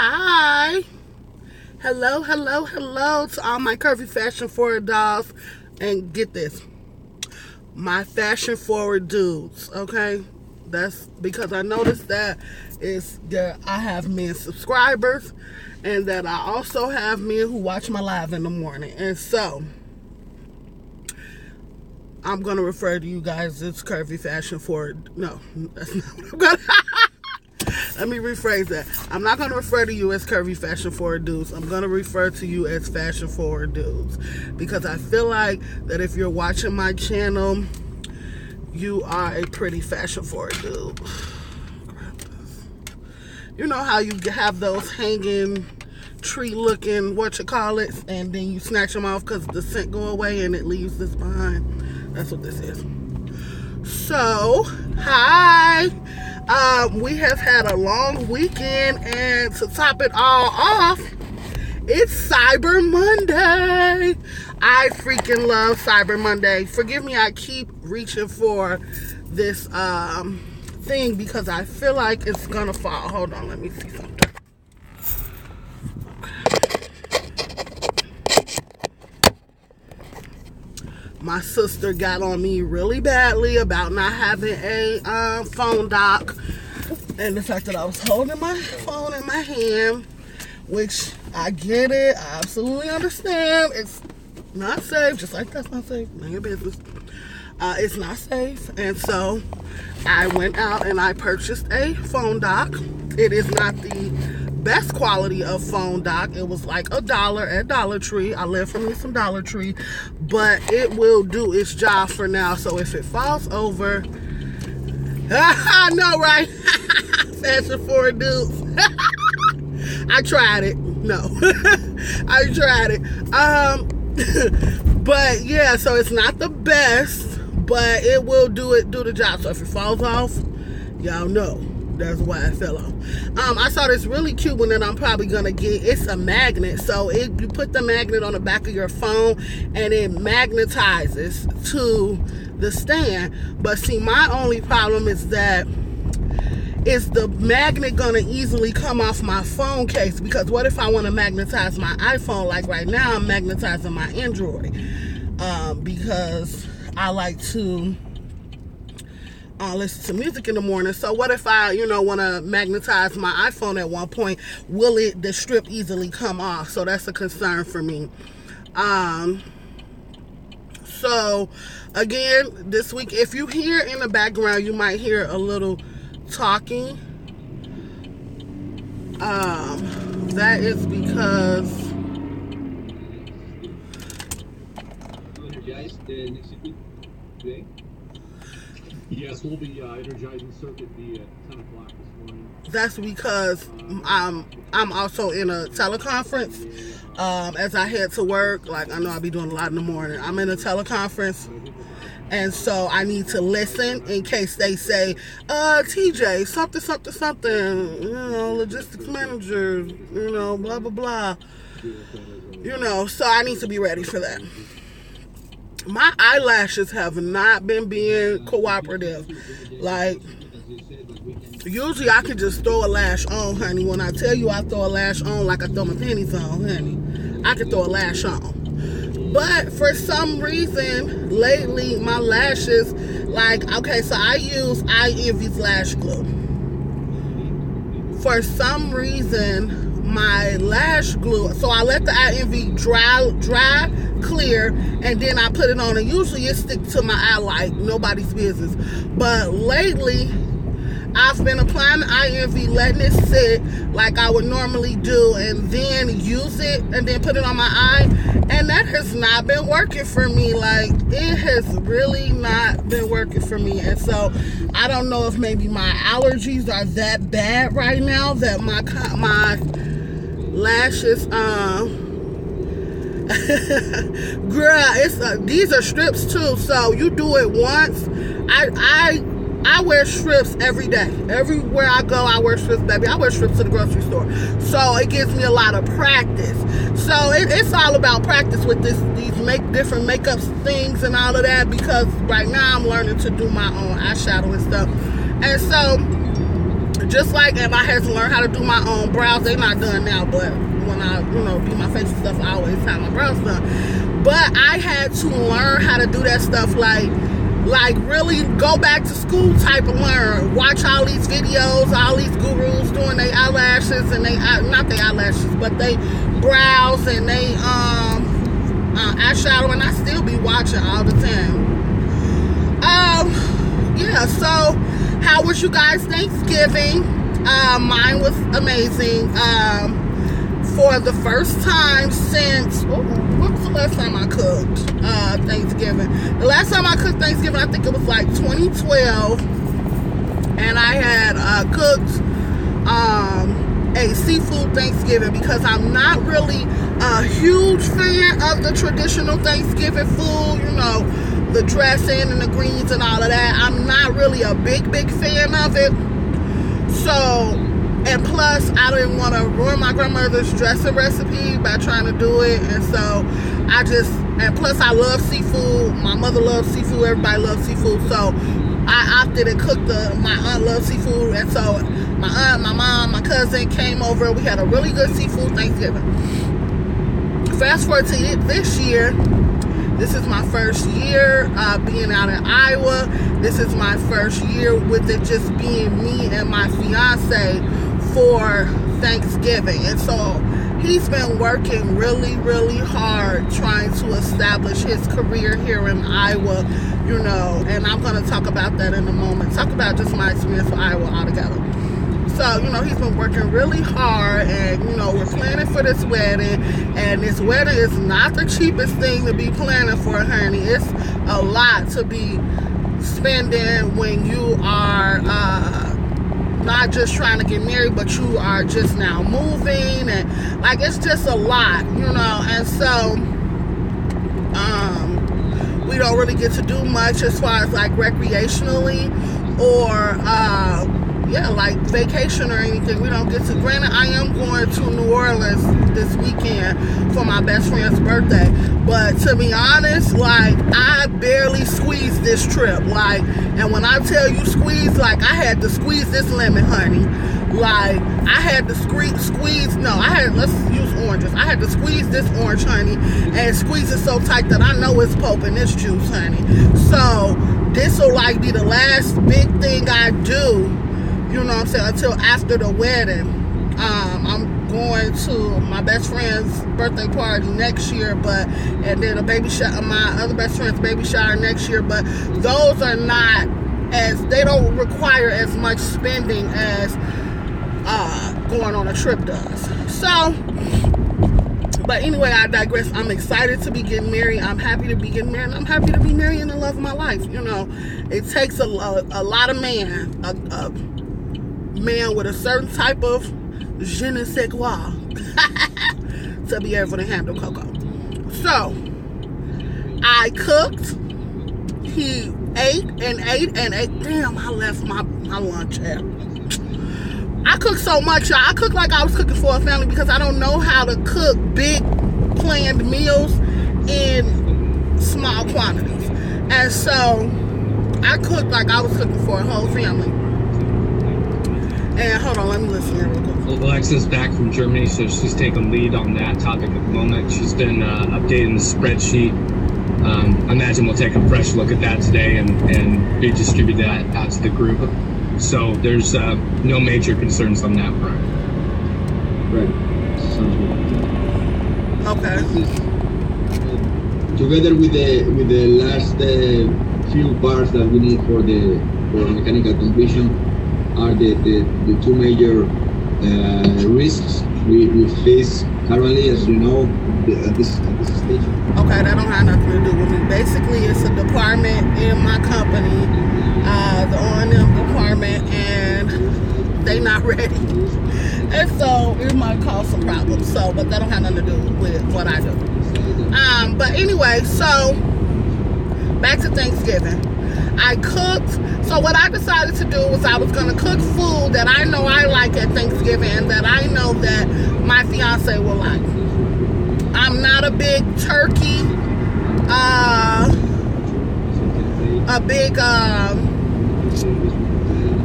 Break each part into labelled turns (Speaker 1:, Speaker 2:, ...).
Speaker 1: Hi. Hello to all my curvy fashion forward dolls. And get this, my fashion forward dudes, okay? That's because I noticed that I have men subscribers and that I also have men who watch my live in the morning. And so I'm going to refer to you guys as curvy fashion forward. No, that's not what I'm going to let me rephrase that. I'm not going to refer to you as curvy fashion forward dudes. I'm going to refer to you as fashion forward dudes. Because I feel like that if you're watching my channel, you are a pretty fashion forward dude. You know how you have those hanging tree looking and then you snatch them off because the scent go away and it leaves this behind. That's what this is. So, hi. We have had a long weekend, and to top it all off, it's Cyber Monday. I freaking love Cyber Monday. Forgive me, I keep reaching for this thing because I feel like it's gonna fall. Hold on, let me see something. My sister got on me really badly about not having a phone dock, and the fact that I was holding my phone in my hand, which I get it, I absolutely understand. It's not safe, just like that's not safe. None of your business. It's not safe, and so I went out and I purchased a phone dock. It is not the best quality of phone dock. It was like $1 at Dollar Tree. I live for me some Dollar Tree, but it will do its job for now. So if it falls over, I know, right? Fashion forward dudes. I tried it. No, I tried it. But yeah, so it's not the best, but it will do the job. So if it falls off, y'all know. That's why I fell off. I saw this really cute one that I'm probably gonna get. It's a magnet, so you put the magnet on the back of your phone and it magnetizes to the stand. But see, my only problem is that is the magnet gonna easily come off my phone case? Because what if I want to magnetize my iPhone? Like right now, I'm magnetizing my Android because I like to listen to music in the morning. So what if I, want to magnetize my iPhone at one point? Will the strip easily come off? So that's a concern for me. So again, this week, if you hear in the background, you might hear a little talking. That is because
Speaker 2: yes, we'll be energizing circuit at 10 o'clock this morning.
Speaker 1: That's because I'm also in a teleconference as I head to work. Like, I know I'll be doing a lot in the morning. I'm in a teleconference, and so I need to listen in case they say, TJ, something, logistics manager, blah, blah, blah. So I need to be ready for that. My eyelashes have not been being cooperative. Like, usually I can just throw a lash on, honey. When I tell you I throw a lash on like I throw my panties on, honey, I can throw a lash on. But for some reason, lately, my lashes, so I use Envy's lash glue. For some reason, my lash glue, so I let the Envy dry clear, and then I put it on, and usually it sticks to my eye like nobody's business. But lately, I've been applying the Envy, letting it sit like I would normally do, and then use it and then put it on my eye, and that has not been working for me. Like, it has really not been working for me. And so I don't know if maybe my allergies are that bad right now that my lashes girl, these are strips too, so you do it once. I wear strips every day. Everywhere I go, I wear strips, baby. I wear strips to the grocery store. So it gives me a lot of practice. So it's all about practice with these different makeup things and all of that, because right now I'm learning to do my own eyeshadow and stuff. And so just like if I had to learn how to do my own brows, they not done now, but when I, do my face and stuff, I always have my brows done. But I had to learn how to do that stuff, like really go back to school type of learn. Watch all these videos, all these gurus doing their eyelashes and not their eyelashes, but they brows and they eyeshadow, and I still be watching all the time. Yeah, so how was you guys Thanksgiving? Mine was amazing. For the first time since, what was the last time I cooked Thanksgiving? The last time I cooked Thanksgiving, I think it was like 2012, and I had cooked a seafood Thanksgiving because I'm not really a huge fan of the traditional Thanksgiving food, the dressing and the greens and all of that. I'm not really a big fan of it. So, and plus, I didn't want to ruin my grandmother's dressing recipe by trying to do it. And so, and plus I love seafood. My mother loves seafood. Everybody loves seafood. So, I opted and cooked my aunt loves seafood. And so, my aunt, my mom, my cousin came over. We had a really good seafood Thanksgiving. Fast forward to this year. This is my first year being out in Iowa. This is my first year with it just being me and my fiance for Thanksgiving. And so he's been working really, really hard trying to establish his career here in Iowa, and I'm going to talk about that in a moment. Talk about just my experience with Iowa altogether. So, he's been working really hard, and, we're planning for this wedding, and this wedding is not the cheapest thing to be planning for, honey. It's a lot to be spending when you are not just trying to get married, but you are just now moving, and, it's just a lot, and so, we don't really get to do much as far as, recreationally, or, vacation or anything. We don't get to. Granted, I am going to New Orleans this weekend for my best friend's birthday. But to be honest, I barely squeezed this trip. And when I tell you squeeze, I had to squeeze this lemon, honey. I had to let's use oranges. I had to squeeze this orange, honey, and squeeze it so tight that I know it's pulp in this juice, honey. So this will be the last big thing I do, until after the wedding. I'm going to my best friend's birthday party next year, and then my other best friend's baby shower next year, but those are not they don't require as much spending as going on a trip does. So, but anyway, I digress. I'm excited to be getting married. I'm happy to be getting married. I'm happy to be marrying the love of my life. It takes a lot of man with a certain type of je ne sais quoi to be able to handle Coco. So I cooked, he ate. Damn, I left my lunch out. I cooked so much, y'all. I cooked like I was cooking for a family because I don't know how to cook big planned meals in small quantities. And so I cooked like I was cooking for a whole family. And hold on, let me listen here real quick.
Speaker 3: Alexa's back from Germany, so she's taking lead on that topic at the moment. She's been updating the spreadsheet. I imagine we'll take a fresh look at that today and redistribute that out to the group. So there's no major concerns on that front.
Speaker 4: Right. Sounds good.
Speaker 1: Okay.
Speaker 4: Together with the last few parts that we need for mechanical completion are the two major risks we face currently, as you know, at this stage.
Speaker 1: Okay, that don't have nothing to do with me. Basically, it's a department in my company, the O&M department, and they not ready. And so it might cause some problems. So, but that don't have nothing to do with what I do. But anyway, so back to Thanksgiving. I cooked. So what I decided to do was I was going to cook food that I know I like at Thanksgiving and that I know that my fiance will like. I'm not a big turkey,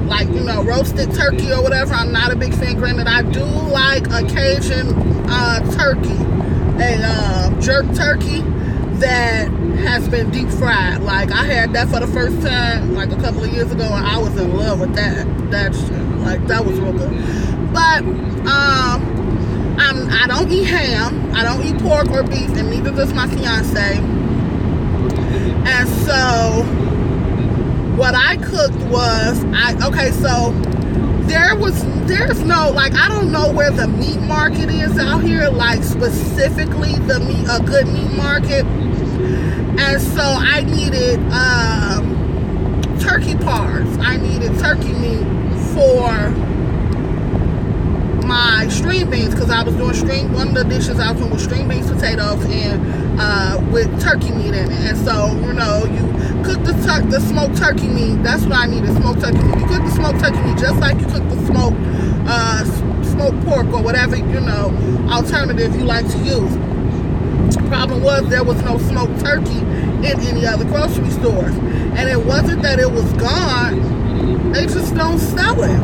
Speaker 1: like, you know, roasted turkey or whatever. I'm not a big fan. Granted, I do like occasion turkey, a jerk turkey that has been deep fried. Like, I had that for the first time like a couple of years ago, and I was in love with that shit. Like, that was real good. But I don't eat ham, I don't eat pork or beef, and neither does my fiance. And so what I cooked was, so there's no, like, I don't know where the meat market is out here, like specifically a good meat market. And so I needed turkey parts. I needed turkey meat for my string beans, because I was doing one of the dishes I was doing with string beans, potatoes, and with turkey meat in it. And so, you know, you cook the smoked turkey meat. That's what I needed, smoked turkey meat. You cook the smoked turkey meat just like you cook the smoked pork or whatever, you know, alternative you like to use. Problem was, there was no smoked turkey in any other grocery stores. And it wasn't that it was gone, they just don't sell it.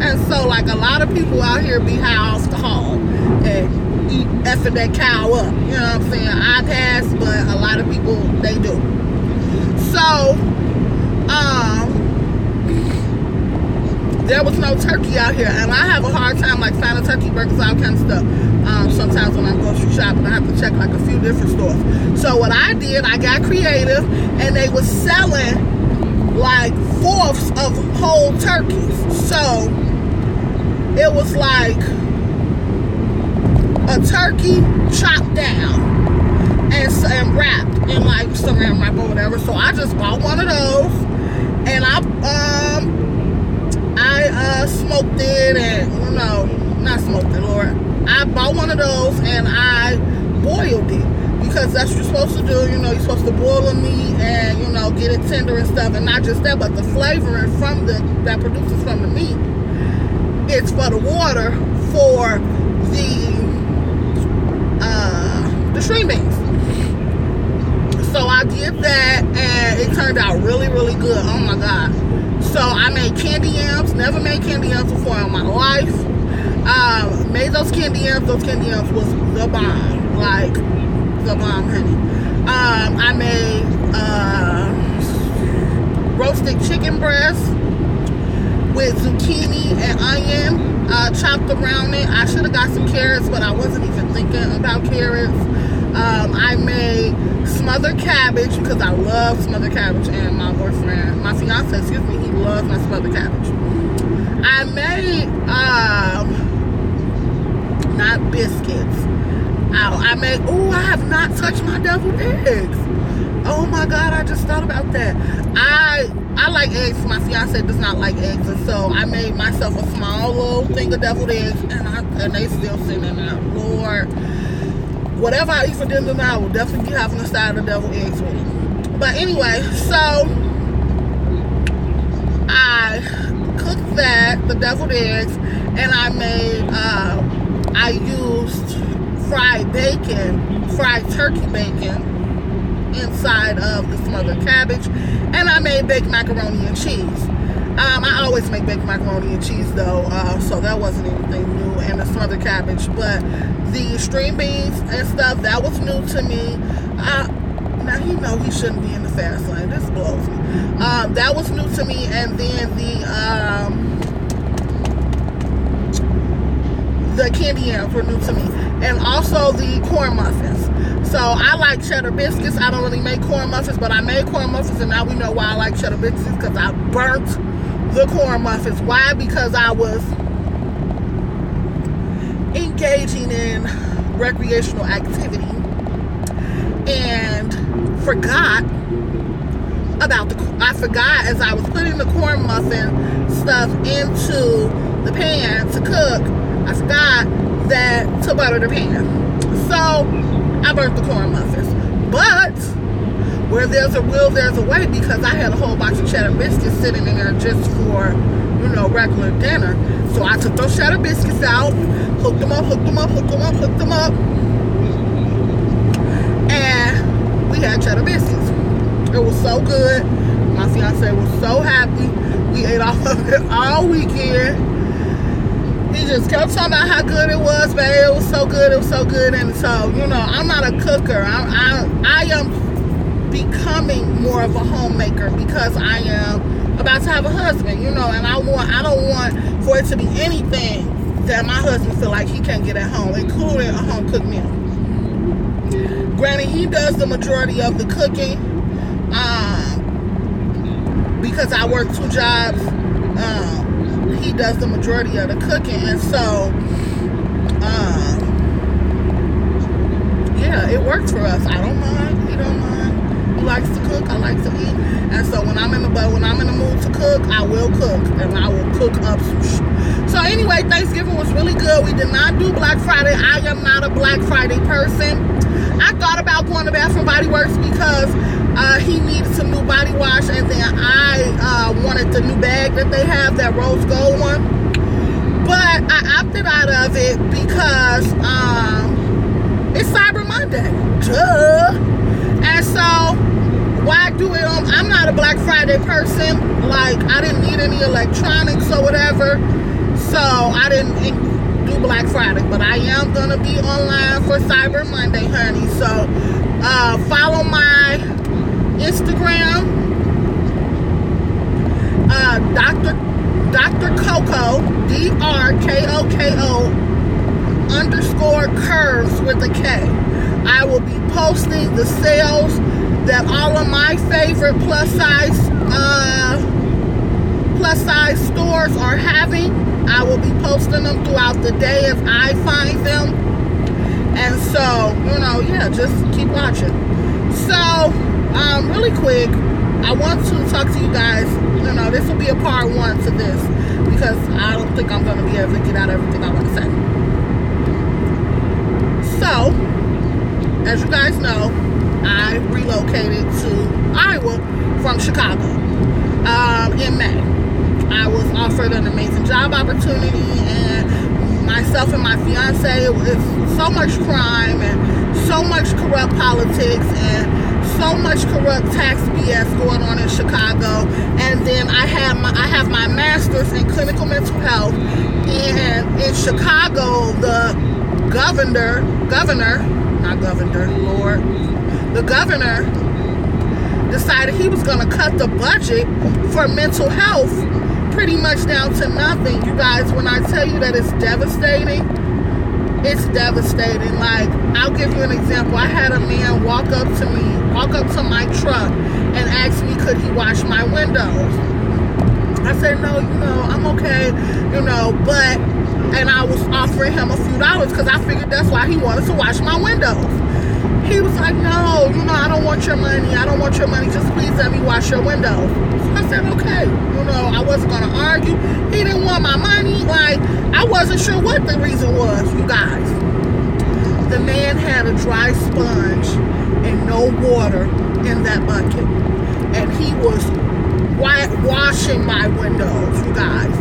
Speaker 1: And so, like, a lot of people out here be high off the hog and eat effing that cow up. You know what I'm saying? I pass, but a lot of people, they do. So, there was no turkey out here, and I have a hard time, like, finding turkey burgers, all kinds of stuff. Sometimes when I'm grocery shopping, I have to check, like, a few different stores. So what I did, I got creative, and they were selling, like, fourths of whole turkeys. So it was like a turkey chopped down and wrapped in, like, saran wrap or whatever. So I just bought one of those, and I smoked it, and, you know, not smoked it, Lord. I bought one of those and I boiled it, because that's what you're supposed to do. You know, you're supposed to boil the meat and, you know, get it tender and stuff. And not just that, but the flavoring that produces from the meat, it's for the water for the string beans. So I did that, and it turned out really, really good. Oh my God. So I made candy yams. Never made candy yams before in my life. Made those candy yams. Those candy yams was the bomb. Like, the bomb, honey. I made roasted chicken breast with zucchini and onion chopped around it. I should have got some carrots, but I wasn't even thinking about carrots. I made smothered cabbage, because I love smothered cabbage, and my fiance, he loves my smothered cabbage. I made not biscuits. I have not touched my deviled eggs. Oh my God, I just thought about that. I like eggs. My fiance does not like eggs, and so I made myself a small little thing of deviled eggs, and they still sitting in there. Lord, whatever I eat for dinner now, I will definitely be having a side of deviled eggs with it. But anyway, so I cooked the deviled eggs, and I used fried turkey bacon inside of the smothered cabbage, and I made baked macaroni and cheese. I always make baked macaroni and cheese though, so that wasn't anything new, and the smothered cabbage. But the string beans and stuff, that was new to me. Now, he know he shouldn't be in the fast lane. This blows me. That was new to me, and then the candy yams were new to me, and also the corn muffins. So I like cheddar biscuits. I don't really make corn muffins, but I made corn muffins, and now we know why I like cheddar biscuits, because I burnt the corn muffins. Why? Because I was engaging in recreational activity and forgot as I was putting the corn muffin stuff into the pan to cook, I forgot to butter the pan. So I burnt the corn muffins. But where there's a will, there's a way, because I had a whole box of cheddar biscuits sitting in there just for, you know, regular dinner. So I took those cheddar biscuits out, hooked them up, and we had cheddar biscuits. It was so good. My fiance was so happy. We He ate off of it all weekend. He just kept talking about how good it was, babe. It was so good. It was so good. And so, you know, I'm not a cooker. I am becoming more of a homemaker because I am about to have a husband, you know, and I don't want for it to be anything that my husband feel like he can't get at home, including a home cooked meal. Granted, he does the majority of the cooking because I work 2 jobs. He does the majority of the cooking, and so yeah, it works for us. I don't mind. He don't mind. He likes to cook. I like to eat, and so when I'm in the mood to cook, I will cook, and I will cook up some shit. So anyway, Thanksgiving was really good. We did not do Black Friday. I am not a Black Friday person. I thought about going to Bath & Body Works because he needed some new body wash, and then I wanted the new bag that they have, that rose gold one. But I opted out of it because it's Cyber Monday. Duh. And so why do it on? I'm not a Black Friday person. Like, I didn't need any electronics or whatever, so I didn't do Black Friday. But I am gonna be online for Cyber Monday, honey. So follow my Instagram, Dr. Koko, DRKOKO _curves with a K. I will be posting the sales that all of my favorite plus size stores are having. I will be posting them throughout the day as I find them. And so, you know, yeah, just keep watching. So, really quick, I want to talk to you guys. You know, this will be a part 1 to this because I don't think I'm going to be able to get out everything I want to say. So, as you guys know, I relocated to Iowa from Chicago in May. I was offered an amazing job opportunity, and myself and my fiance, it was so much crime and so much corrupt politics and so much corrupt tax BS going on in Chicago. And then I have my master's in clinical mental health, and in Chicago the governor decided he was going to cut the budget for mental health pretty much down to nothing. You guys, when I tell you that it's devastating, it's devastating. Like, I'll give you an example. I had a man walk up to my truck and ask me, could he wash my windows? I said, no, you know, I'm okay, you know, but, and I was offering him a few dollars because I figured that's why he wanted to wash my windows. He was like, no, you know, I don't want your money. I don't want your money. Just please let me wash your windows. So I said, okay. You know, I wasn't going to argue. He didn't want my money. Like, I wasn't sure what the reason was, you guys. The man had a dry sponge and no water in that bucket. And he was washing my windows, you guys.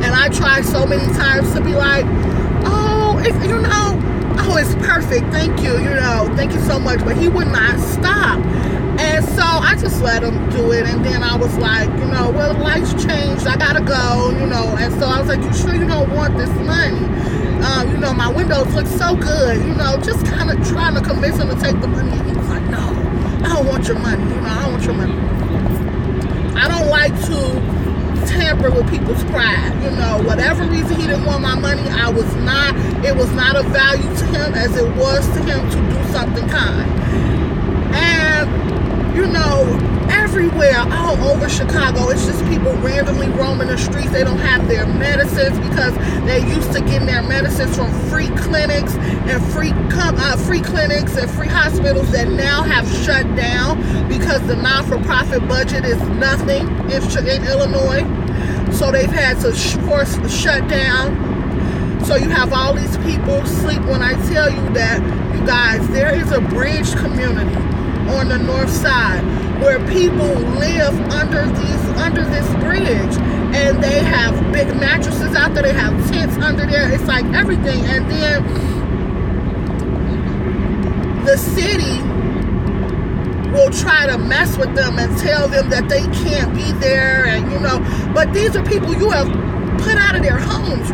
Speaker 1: And I tried so many times to be like, oh, if, you know, oh, it's perfect, thank you, you know, thank you so much. But he would not stop. And so I just let him do it. And then I was like, you know, well, life's changed, I gotta go, you know. And so I was like, you sure you don't want this money? You know, my windows look so good, you know, just kind of trying to convince him to take the money. And he was like, no, I don't want your money, you know, I don't want your money. I don't like to tamper with people's pride, you know. Whatever reason he didn't want my money, it was not of value to him as it was to him to do something kind. And, you know, everywhere, all over Chicago, it's just people randomly roaming the streets. They don't have their medicines because they're used to getting their medicines from free clinics and free clinics and free hospitals that now have shut down because the non-for-profit budget is nothing in Illinois. So they've had to force the shutdown. So you have all these people sleep. When I tell you that, you guys, there is a bridge community on the north side where people live under this bridge, and they have big mattresses out there, they have tents under there, it's like everything. And then the city will try to mess with them and tell them that they can't be there, and but these are people you have put out of their homes.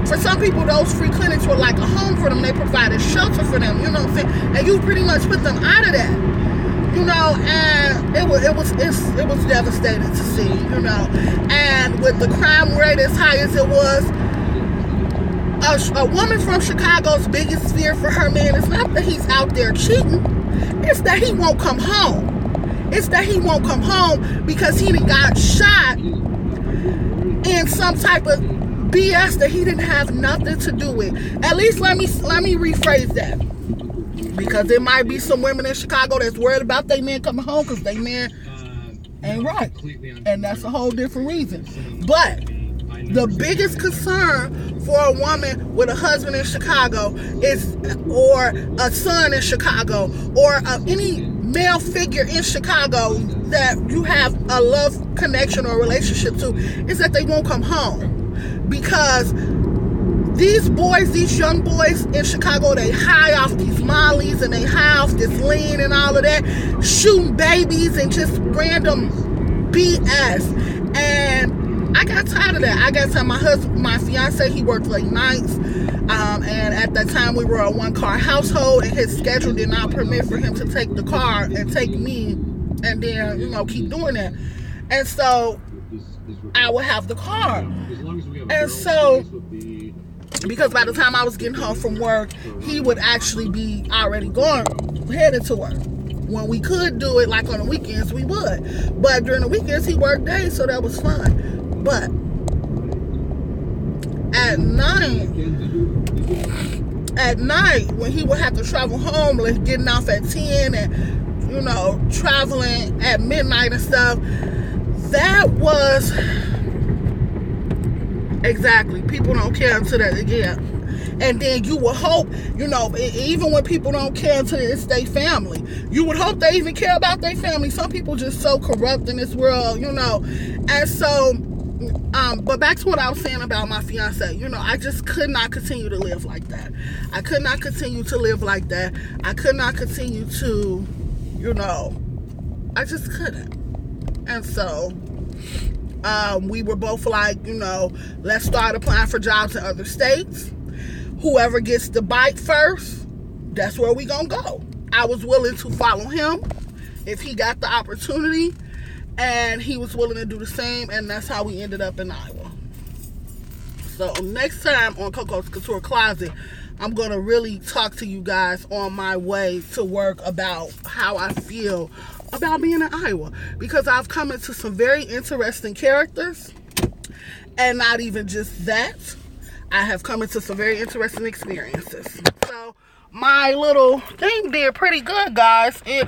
Speaker 1: For some people, those free clinics were like a home for them. They provided shelter for them, you know what I'm saying? And you pretty much put them out of that, and it was devastating to see, and with the crime rate as high as it was, a woman from Chicago's biggest fear for her man is not that he's out there cheating, it's that he won't come home. It's that he won't come home because he got shot in some type of BS that he didn't have nothing to do with. At least let me rephrase that, because there might be some women in Chicago that's worried about their man coming home because their man ain't right, and that's a whole different reason. But the biggest concern for a woman with a husband in Chicago or a son in Chicago, or any male figure in Chicago that you have a love connection or relationship to, is that they won't come home. Because these young boys in Chicago, they high off these mollies and they high off this lean and all of that, shooting babies and just random BS. And I got tired of that. I got tired. My fiance, he worked late nights, and at that time we were a one-car household, and his schedule did not permit for him to take the car and take me, and then keep doing that. And so I would have the car, and so because by the time I was getting home from work, he would actually be already headed to work. When we could do it, like on the weekends, we would. But during the weekends, he worked days, so that was fun. But at night, when he would have to travel home, like getting off at 10 and, traveling at midnight and stuff, that was exactly, people don't care until that again. And then you would hope, even when people don't care until it's their family, you would hope they even care about their family. Some people just so corrupt in this world, And so, but back to what I was saying about my fiance, I just could not continue to live like that. I could not continue to live like that. I could not continue to, I just couldn't. And so, we were both like, let's start applying for jobs in other states. Whoever gets the bite first, that's where we gonna go. I was willing to follow him if he got the opportunity, and he was willing to do the same, and that's how we ended up in Iowa. So next time on Kokos Kouture Closet, I'm gonna really talk to you guys on my way to work about how I feel about being in Iowa, because I've come into some very interesting characters, and not even just that, I have come into some very interesting experiences. So my little thing did pretty good, guys. It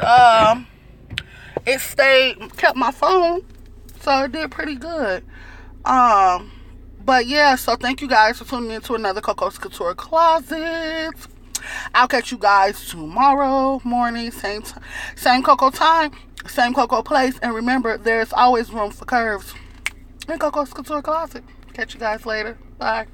Speaker 1: kept my phone, so it did pretty good. But yeah, so thank you guys for tuning in to another Kokos Kouture Closet. I'll catch you guys tomorrow morning, same Coco time, same Coco place, and remember, there's always room for curves in Kokos Kouture Closet. Catch you guys later. Bye.